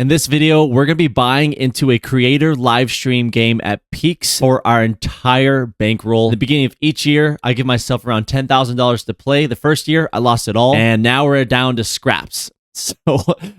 In this video, we're going to be buying into a creator live stream game at peaks for our entire bankroll. At the beginning of each year, I give myself around $10,000 to play. The first year, I lost it all, and now we're down to scraps. So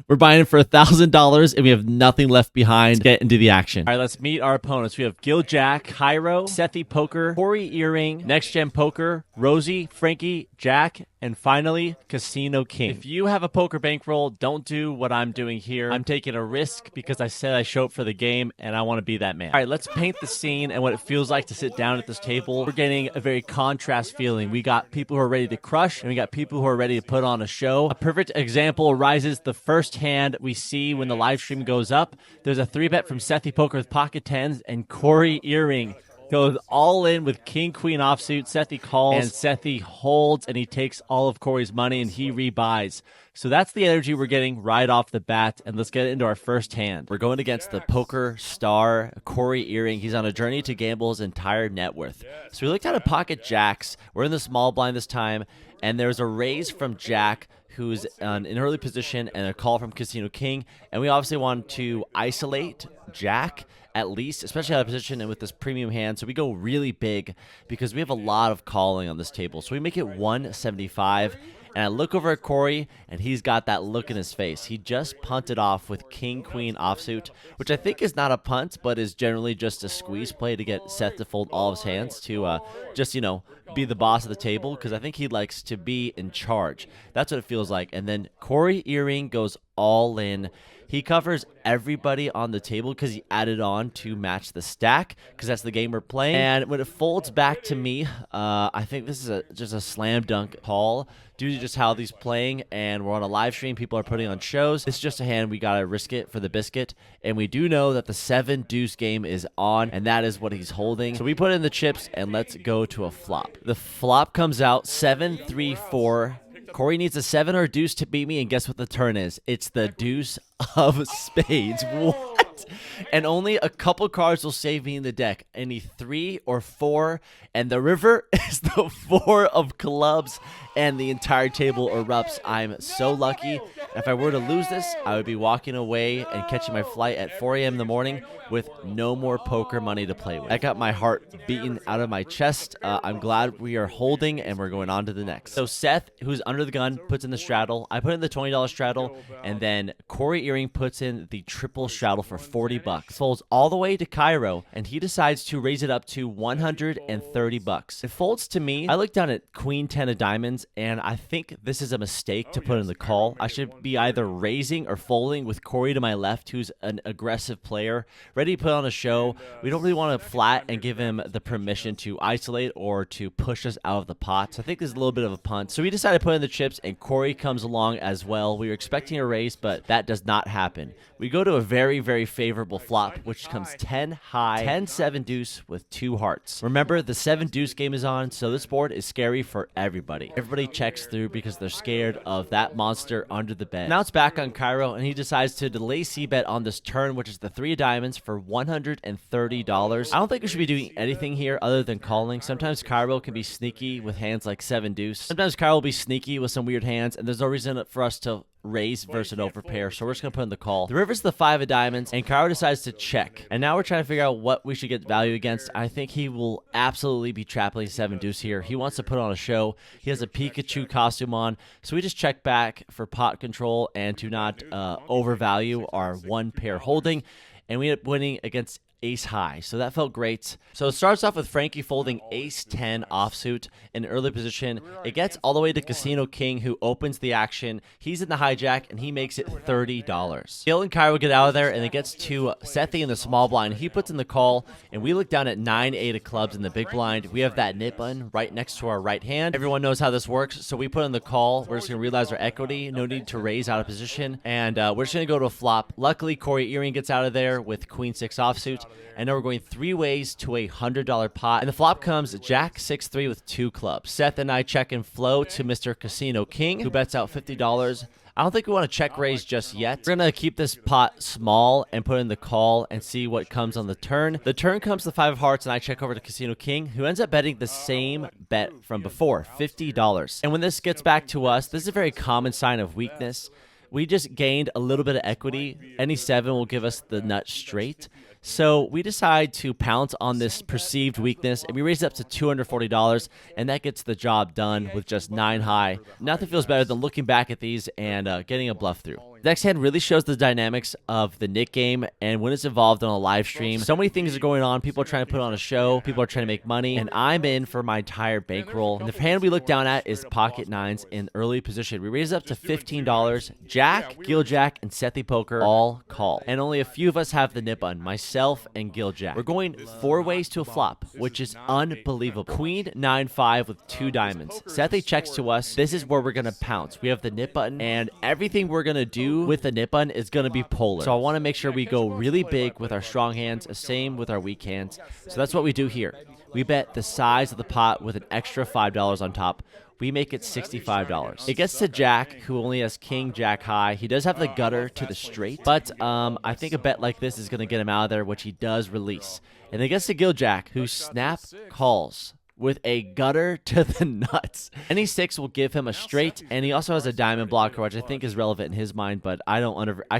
we're buying it for $1,000 and we have nothing left behind to get into the action. All right, let's meet our opponents. We have Giljack, Cairo, FunkyPoker, Erying, Next Gen Poker, Rosie, Frankie, Jack, and finally, Casino King. If you have a poker bankroll, don't do what I'm doing here. I'm taking a risk because I said I show up for the game and I want to be that man. All right, let's paint the scene and what it feels like to sit down at this table. We're getting a very contrast feeling. We got people who are ready to crush and we got people who are ready to put on a show. A perfect example arises the first hand we see when the live stream goes up. There's a 3-bet from FunkyPoker with pocket tens and Erying goes all in with king queen offsuit. Sethi calls and Sethi holds and he takes all of Corey's money and he rebuys. So that's the energy we're getting right off the bat, and let's get into our first hand. We're going against the poker star Erying. He's on a journey to gamble his entire net worth. So we looked at a pocket jacks. We're in the small blind this time, and there's a raise from Jack who's in early position and a call from Casino King, and we obviously want to isolate Jack at least, especially out of position and with this premium hand. So we go really big because we have a lot of calling on this table. So we make it 175. And I look over at Corey, and he's got that look in his face. He just punted off with king-queen offsuit, which I think is not a punt, but is generally just a squeeze play to get Seth to fold all of his hands to just, you know, be the boss of the table, because I think he likes to be in charge. That's what it feels like. And then Erying goes all in. He covers everybody on the table because he added on to match the stack, because that's the game we're playing. And when it folds back to me, I think this is just a slam dunk call due to just how he's playing, and we're on a live stream. People are putting on shows. It's just a hand. We got to risk it for the biscuit. And we do know that the 7 deuce game is on, and that is what he's holding. So we put in the chips, and let's go to a flop. The flop comes out 7-3-4. Corey needs a 7 or a deuce to beat me, and guess what the turn is? It's the deuce of spades. What? And only a couple cards will save me in the deck. Any 3 or 4, and the river is the 4 of clubs, and the entire table erupts. I'm so lucky. If I were to lose this, I would be walking away and catching my flight at 4 a.m. in the morning with no more poker money to play with. I got my heart beaten out of my chest. I'm glad we are holding, and we're going on to the next. So Seth, who's under the gun, puts in the straddle. I put in the $20 straddle, and then Erying puts in the triple straddle for $40. Folds all the way to Cairo, and he decides to raise it up to $130. It folds to me. I look down at queen 10 of diamonds, and I think this is a mistake to put in the call. I should be either raising or folding with Corey to my left, who's an aggressive player, ready to put on a show. We don't really want to flat and give him the permission to isolate or to push us out of the pot. So I think there's a little bit of a punt. So we decided to put in the chips, and Corey comes along as well. We were expecting a raise, but that does not happen. We go to a very, very favorable flop, which comes 10 high, 10-7 deuce with 2 hearts. Remember, the 7 deuce game is on, so this board is scary for everybody. Everybody checks through because they're scared of that monster under the bed. Now it's back on Cairo, and he decides to delay c-bet on this turn, which is the 3 of diamonds for $130. I don't think we should be doing anything here other than calling. Sometimes Cairo can be sneaky with hands like 7 deuce. Sometimes Cairo will be sneaky with some weird hands, and there's no reason for us to raise versus an overpair, so we're just gonna put in the call. The river's the 5 of diamonds, and Cairo decides to check. And now we're trying to figure out what we should get value against. I think he will absolutely be trapping 7 deuce here. He wants to put on a show. He has a Pikachu costume on, so we just check back for pot control and to not overvalue our 1 pair holding, and we end up winning against ace high, so that felt great. So it starts off with Frankie folding ace 10 offsuit in early position. It gets all the way to Casino King, who opens the action. He's in the hijack, and he makes it $30. Gil and Cairo get out of there, and it gets to Sethi in the small blind. He puts in the call, and we look down at 9-8 of clubs in the big blind. We have that nit button right next to our right hand. Everyone knows how this works, so we put in the call. We're just going to realize our equity. No need to raise out of position, and we're just going to go to a flop. Luckily, Erying gets out of there with queen 6 offsuit. And now we're going 3 ways to a $100 pot. And the flop comes Jack 6-3 with 2 clubs. Seth and I check and flow to Mr. Casino King, who bets out $50. I don't think we want to check raise just yet. We're going to keep this pot small and put in the call and see what comes on the turn. The turn comes the 5 of hearts, and I check over to Casino King, who ends up betting the same bet from before, $50. And when this gets back to us, this is a very common sign of weakness. We just gained a little bit of equity. Any 7 will give us the nut straight. So we decide to pounce on this perceived weakness, and we raise it up to $240, and that gets the job done with just 9 high. Nothing feels better than looking back at these and getting a bluff through. Next hand really shows the dynamics of the Nick game and when it's involved on a live stream. So many things are going on. People are trying to put on a show. People are trying to make money, and I'm in for my entire bankroll. And the hand we look down at is pocket 9s in early position. We raise it up to $15. Jack, giljack, and FunkyPoker all call, and only a few of us have the nip button. Myself and giljack. We're going 4 ways to a flop, which is unbelievable. Queen 9-5 with 2 diamonds. Sethy checks to us. This is where we're gonna pounce. We have the nip button, and everything we're gonna do with the nip button is gonna be polar. So I want to make sure we go really big with our strong hands, same with our weak hands. So that's what we do here. We bet the size of the pot with an extra $5 on top. We make it $65. It gets to Jack, who only has King Jack high. He does have the gutter to the straight, but I think a bet like this is going to get him out of there, which he does release. And it gets to Giljack, who snap calls with a gutter to the nuts. Any 6 will give him a straight, and he also has a diamond blocker, which I think is relevant in his mind, but I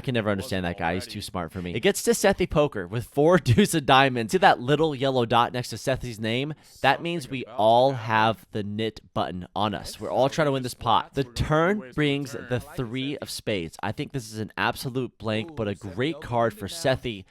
can never understand that guy. He's too smart for me. It gets to FunkyPoker with 4 deuce of diamonds. See that little yellow dot next to Sethy's name? That means we all have the knit button on us. We're all trying to win this pot. The turn brings the 3 of spades. I think this is an absolute blank, but a great card for Sethy.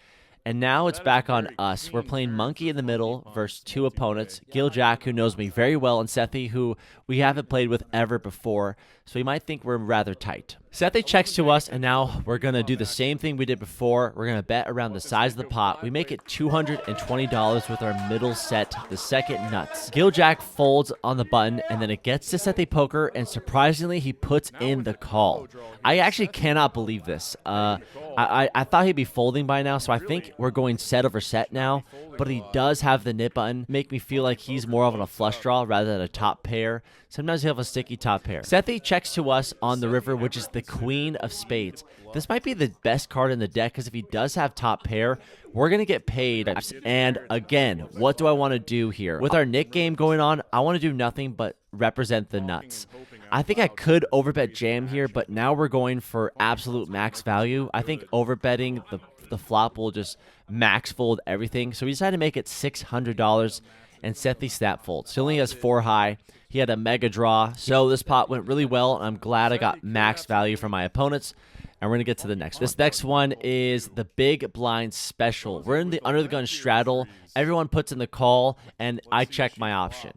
And now it's back on us. We're playing Monkey in the middle versus 2 opponents. Giljack, who knows me very well, and Sethy, who we haven't played with ever before. So he might think we're rather tight. Sethy checks to us, and now we're going to do the same thing we did before. We're going to bet around the size of the pot. We make it $220 with our middle set, the second nuts. Giljack folds on the button, and then it gets to FunkyPoker, and surprisingly, he puts in the call. I actually cannot believe this. I thought he'd be folding by now, so I think we're going set over set now, but he does have the nip button. Make me feel like he's more of a flush draw rather than a top pair. Sometimes he'll have a sticky top pair. Sethy checks to us on the river, which is the queen of spades. This might be the best card in the deck, because if he does have top pair, we're going to get paid. And again, what do I want to do here? With our Nick game going on, I want to do nothing but represent the nuts. I think I could overbet jam here, but now we're going for absolute max value. I think overbetting the flop will just max fold everything. So we decided to make it $600 and Sethy snap folds. He only has 4 high. He had a mega draw. So this pot went really well, and I'm glad I got max value from my opponents. And we're going to get to the next one. This next one is the big blind special. We're in the under the gun straddle. Everyone puts in the call, and I check my option.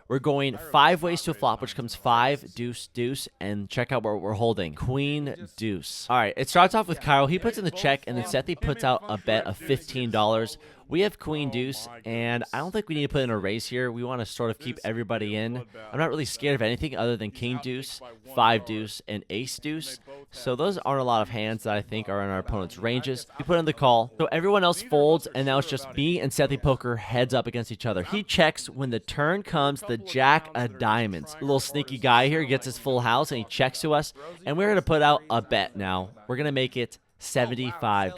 We're going 5 ways to a flop, which comes 5, deuce, deuce, and check out what we're holding. Queen, deuce. All right, it starts off with Cairo. He puts in the check, and then Sethy puts out a bet of $15. We have queen, deuce, and I don't think we need to put in a raise here. We want to sort of keep everybody in. I'm not really scared of anything other than king, deuce, 5, deuce, and ace, deuce. So those aren't a lot of hands that I think are in our opponent's ranges. We put in the call. So everyone else folds, and now it's just me and FunkyPoker heads up against each other. He checks when the turn comes, the jack of diamonds. A little sneaky guy here gets his full house, and he checks to us, and we're going to put out a bet now. We're going to make it $75.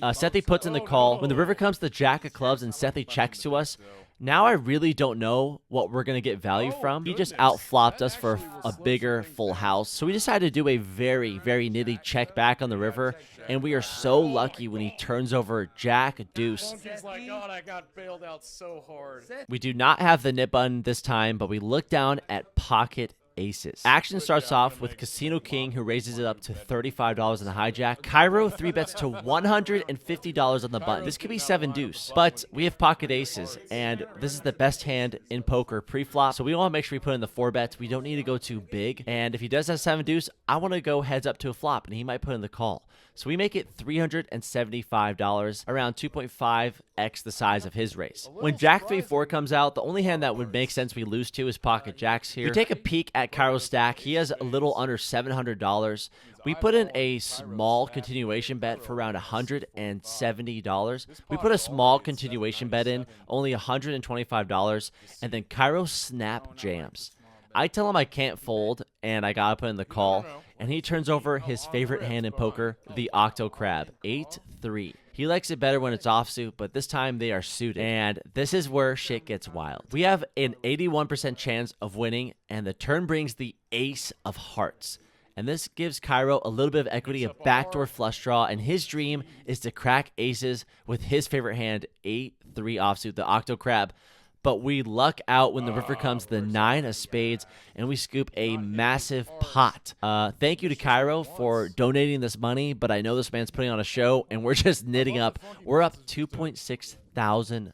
Sethy puts in the call. When the river comes, the jack of clubs, and Sethy checks to us. Now I really don't know what we're going to get value from. He just outflopped us for a bigger full house. So we decided to do a very, very nitty check back on the river. And we are so lucky when he turns over jack, deuce. My God, I got bailed out so hard. We do not have the nip button this time, but we look down at pocket aces. Action starts off with Casino King, who raises it up to $35 in the hijack. Cairo 3-bets to $150 on the button. This could be 7 deuce, but we have pocket aces, and this is the best hand in poker pre-flop, so we want to make sure we put in the 4-bets. We don't need to go too big, and if he does have 7 deuce, I want to go heads up to a flop, and he might put in the call. So we make it $375, around 2.5x the size of his raise. When Jack 3-4 comes out, the only hand that would make sense we lose to is pocket jacks here. We take a peek at Cairo's stack. He has a little under $700. We put in a small continuation bet for around $170. We put a small continuation bet in, only $125, and then Cairo snap jams. I tell him I can't fold, and I gotta put in the call, and he turns over his favorite hand in poker, the Octo Crab, 8-3. He likes it better when it's offsuit, but this time they are suited, and this is where shit gets wild. We have an 81% chance of winning, and the turn brings the ace of hearts. And this gives Cairo a little bit of equity, a backdoor flush draw, and his dream is to crack aces with his favorite hand, 8-3 offsuit, the Octo Crab. But we luck out when the river comes, the 9 of spades, and we scoop a massive pot. Thank you to Cairo for donating this money, but I know this man's putting on a show, and we're just knitting up. We're up $2.6 thousand.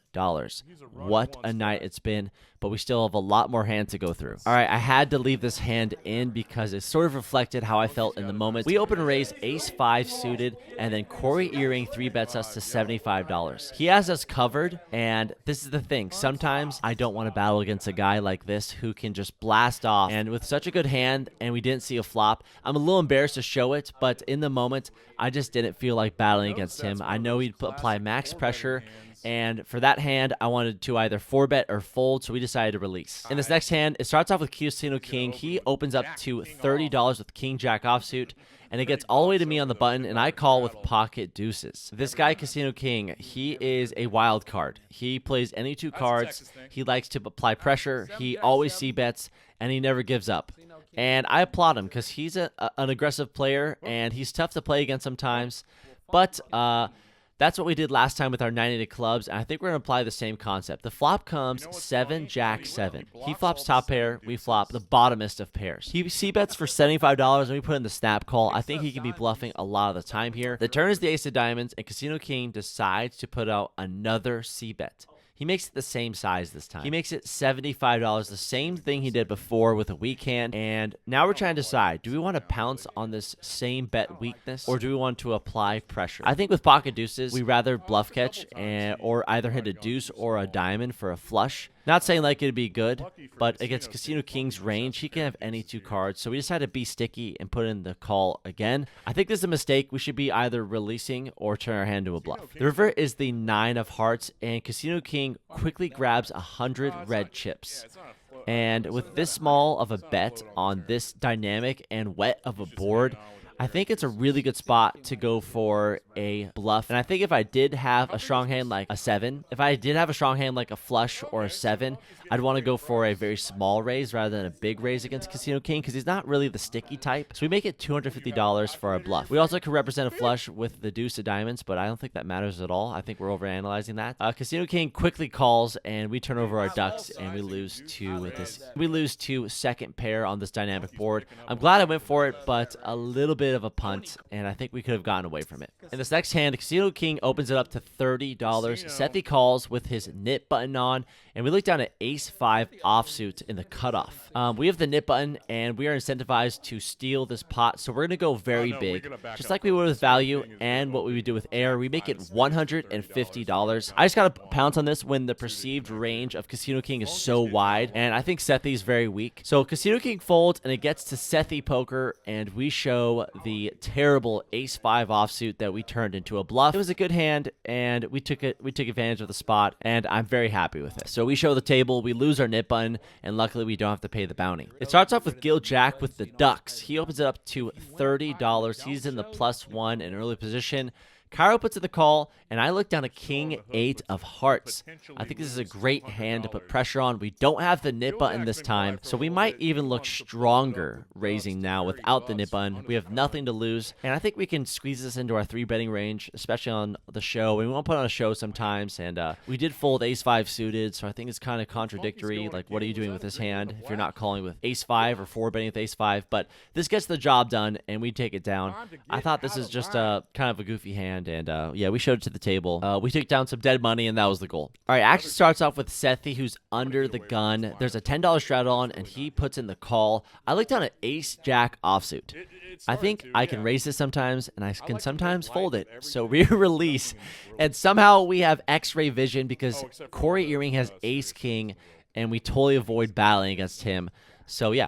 What a night it's been, but we still have a lot more hands to go through. All right, I had to leave this hand in because it sort of reflected how I felt in the moment. We open and raise ace-5 suited, and then Corey Erying 3-bets us to $75. He has us covered, and this is the thing. Sometimes I don't want to battle against a guy like this who can just blast off, and with such a good hand, and we didn't see a flop, I'm a little embarrassed to show it, but in the moment, I just didn't feel like battling against him. I know he'd apply max pressure, and for that hand, I wanted to either 4-bet or fold, so we decided to release. In this next hand, it starts off with Casino King. He opens up to $30 with King Jack offsuit, and it gets all the way to me on the button, and I call with pocket deuces. This guy, Casino King, he is a wild card. He plays any 2 cards. He likes to apply pressure. He always c-bets, and he never gives up. And I applaud him because he's an aggressive player, and he's tough to play against sometimes. But that's what we did last time with our 9-8 clubs, and I think we're going to apply the same concept. The flop comes 7, Jack, 7. He flops top pair, we flop the bottomest of pairs. He c-bets for $75, and we put in the snap call. I think he can be bluffing a lot of the time here. The turn is the ace of diamonds, and Casino King decides to put out another c-bet. He makes it the same size this time. He makes it $75, the same thing he did before with a weak hand. And now we're trying to decide, do we want to pounce on this same bet weakness, or do we want to apply pressure? I think with pocket deuces, we rather bluff catch or either hit a deuce or a diamond for a flush. Not saying like it'd be good, but against Casino King's range, he can have any 2 cards. So we decided to be sticky and put in the call again. I think this is a mistake. We should be either releasing or turn our hand to a bluff. The river is the 9 of hearts, and Casino King quickly grabs 100 red chips. And with this small of a bet on this dynamic and wet of a board, I think it's a really good spot to go for a bluff. And I think if I did have a strong hand like a 7, if I did have a strong hand like a flush or a 7, I'd want to go for a very small raise rather than a big raise against Casino King because he's not really the sticky type. So we make it $250 for our bluff. We also could represent a flush with the deuce of diamonds, but I don't think that matters at all. I think we're overanalyzing that. Casino King quickly calls, and we turn over our ducks, and we lose to this. We lose to second pair on this dynamic board. I'm glad I went for it, but a little bit of a punt, and I think we could have gotten away from it. In this next hand, Casino King opens it up to $30. Sethi calls with his knit button on, and we look down at ace-5 offsuit in the cutoff. We have the knit button, and we are incentivized to steal this pot, so we're going to go very big. Just like we would with value and what we would do with air, we make it $150. I just got to pounce on this when the perceived range of Casino King is so wide, and I think Sethi is very weak. So Casino King folds, and it gets to Sethi poker, and we show the terrible ace-5 offsuit that we turned into a bluff. It was a good hand, and we took advantage of the spot, and I'm very happy with it. So we show the table, we lose our knit button, and luckily we don't have to pay the bounty. It starts off with giljack with the ducks. He opens it up to $30. He's in the +1 in early position. Cairo puts in the call, and I look down at King 8 of hearts. I think this is a great hand to put pressure on. We don't have the knit button this time, so we might even look stronger raising now without the knit button. We have nothing to lose, and I think we can squeeze this into our 3-betting range, especially on the show. We want to put on a show sometimes, and we did fold ace-5 suited, so I think it's kind of contradictory. Like, what are you doing with this hand if you're not calling with ace-5 or 4-betting with ace-5? But this gets the job done, and we take it down. I thought this is just a kind of a goofy hand. And yeah, we showed it to the table. We took down some dead money, and that was the goal. All right, action starts off with Sethi, who's under the gun. There's a $10 straddle on, and he puts in the call. I look down at ace-jack offsuit. I think I can raise this sometimes, and I can sometimes fold it. So we release, and somehow we have X-ray vision because Corey Erying has ace-king, and we totally avoid battling against him. So yeah,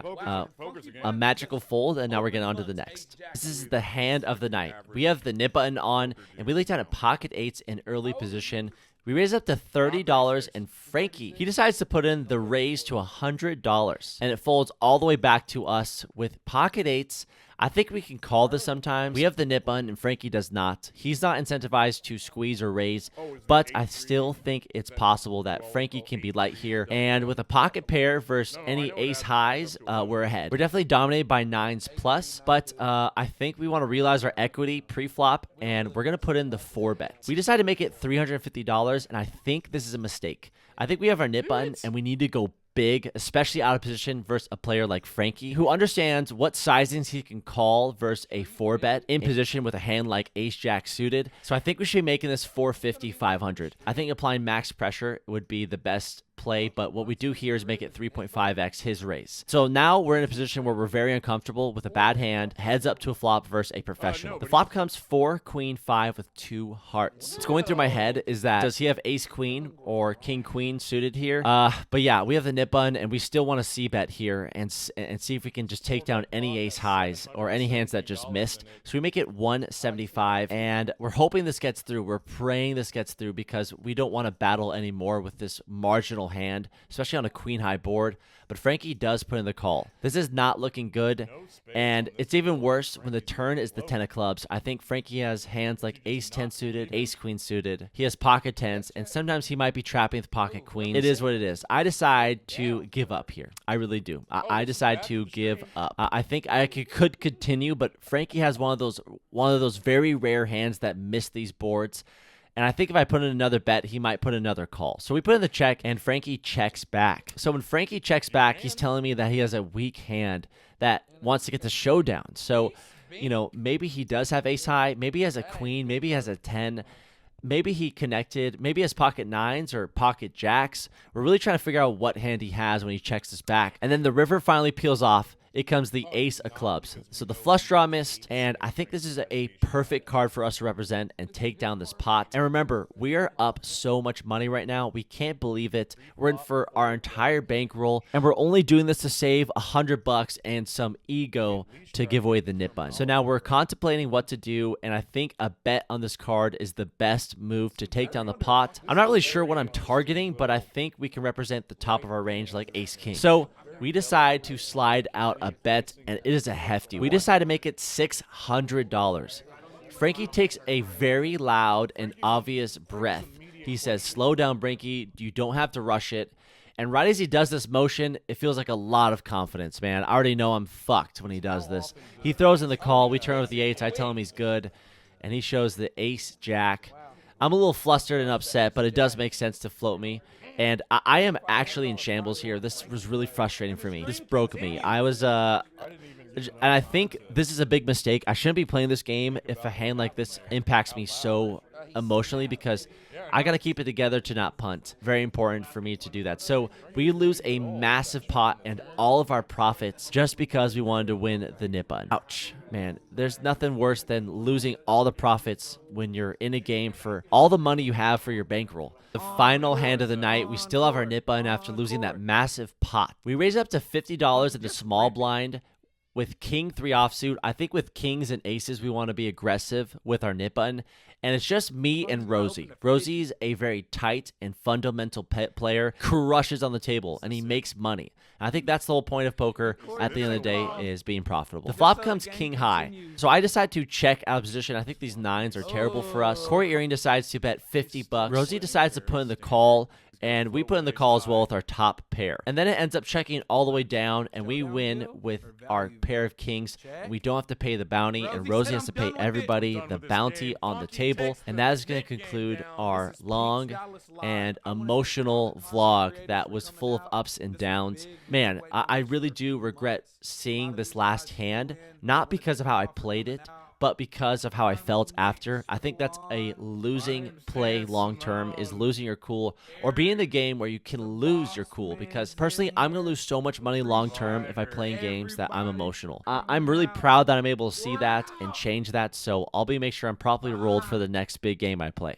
a magical fold, and now we're getting on to the next. This is the hand of the night. We have the knit button on, and we look down at pocket 8s in early position. We raise up to $30, and Frankie, he decides to put in the raise to $100, and it folds all the way back to us with pocket 8s. I think we can call this sometimes. We have the nip button and Frankie does not. He's not incentivized to squeeze or raise, but I still think it's possible that Frankie can be light here. And with a pocket pair versus any ace highs, we're ahead. We're definitely dominated by 9s plus, but I think we want to realize our equity pre-flop, and we're going to put in the 4 bets. We decided to make it $350, and I think this is a mistake. I think we have our nip button, and we need to go big, especially out of position versus a player like Frankie, who understands what sizings he can call versus a 4-bet in position with a hand like ace-jack suited. So I think we should be making this 450, 500. I think applying max pressure would be the best play, but what we do here is make it 3.5x his raise. So now we're in a position where we're very uncomfortable with a bad hand, heads up to a flop versus a professional. The flop comes 4 queen 5 with 2 hearts. What's going through my head is that, does he have ace queen or king queen suited here? But yeah, we have the nip button, and we still want to c-bet here and see if we can just take down any ace highs or any hands that just missed. So we make it 175, and we're hoping this gets through. We're praying this gets through because we don't want to battle anymore with this marginal hand, especially on a queen high board. But Frankie does put in the call. This is not looking good, and it's even worse when the turn is the 10 of clubs. I think Frankie has hands like ace 10 suited, ace queen suited. He has pocket 10s, and sometimes he might be trapping with pocket queens. It is what it is. I decide to give up here. I really do. I decide to give up. I think I could continue, but Frankie has one of those very rare hands that miss these boards. And I think if I put in another bet, he might put another call. So we put in the check, and Frankie checks back. So when Frankie checks back, he's telling me that he has a weak hand that wants to get the showdown. So, you know, maybe he does have ace high. Maybe he has a queen. Maybe he has a 10. Maybe he connected. Maybe he has pocket 9s or pocket jacks. We're really trying to figure out what hand he has when he checks this back. And then the river finally peels off. It comes the ace of clubs. So the flush draw missed, and I think this is a perfect card for us to represent and take down this pot. And remember, we are up so much money right now. We can't believe it. We're in for our entire bankroll, and we're only doing this to save $100 and some ego to give away the nip button. So now we're contemplating what to do, and I think a bet on this card is the best move to take down the pot. I'm not really sure what I'm targeting, but I think we can represent the top of our range like ace king. So we decide to slide out a bet, and it is a hefty one. We decide to make it $600. Frankie takes a very loud and obvious breath. He says, slow down, Frankie. You don't have to rush it. And right as he does this motion, it feels like a lot of confidence, man. I already know I'm fucked when he does this. He throws in the call. We turn with the 8s. I tell him he's good, and he shows the ace jack. I'm a little flustered and upset, but it does make sense to float me. And I am actually in shambles here. This was really frustrating for me. This broke me. I was, and I think this is a big mistake. I shouldn't be playing this game if a hand like this impacts me so emotionally, because I got to keep it together to not punt. Very important for me to do that. So we lose a massive pot and all of our profits just because we wanted to win the nip button. Ouch, man. There's nothing worse than losing all the profits when you're in a game for all the money you have for your bankroll. The final hand of the night, we still have our nip button after losing that massive pot. We raise up to $50 in the small blind with king 3 offsuit. I think with kings and aces, we want to be aggressive with our nip button. And it's just me and Rosie. Rosie's a very tight and fundamental player, crushes on the table, and he makes money. And I think that's the whole point of poker at the end of the day, is being profitable. The flop comes king high. So I decide to check out of position. I think these 9s are terrible for us. Erying decides to bet $50. Rosie decides to put in the call, and we put in the call as well with our top pair. And then it ends up checking all the way down, and we win with our pair of kings. We don't have to pay the bounty, and Rosie has to pay everybody the bounty on the table. And that is going to conclude our long and emotional vlog that was full of ups and downs. Man, I really do regret seeing this last hand, not because of how I played it, but because of how I felt after. I think that's a losing play long term, is losing your cool, or be in the game where you can lose your cool, because personally, I'm going to lose so much money long term if I play in games that I'm emotional. I'm really proud that I'm able to see that and change that, so I'll make sure I'm properly rolled for the next big game I play.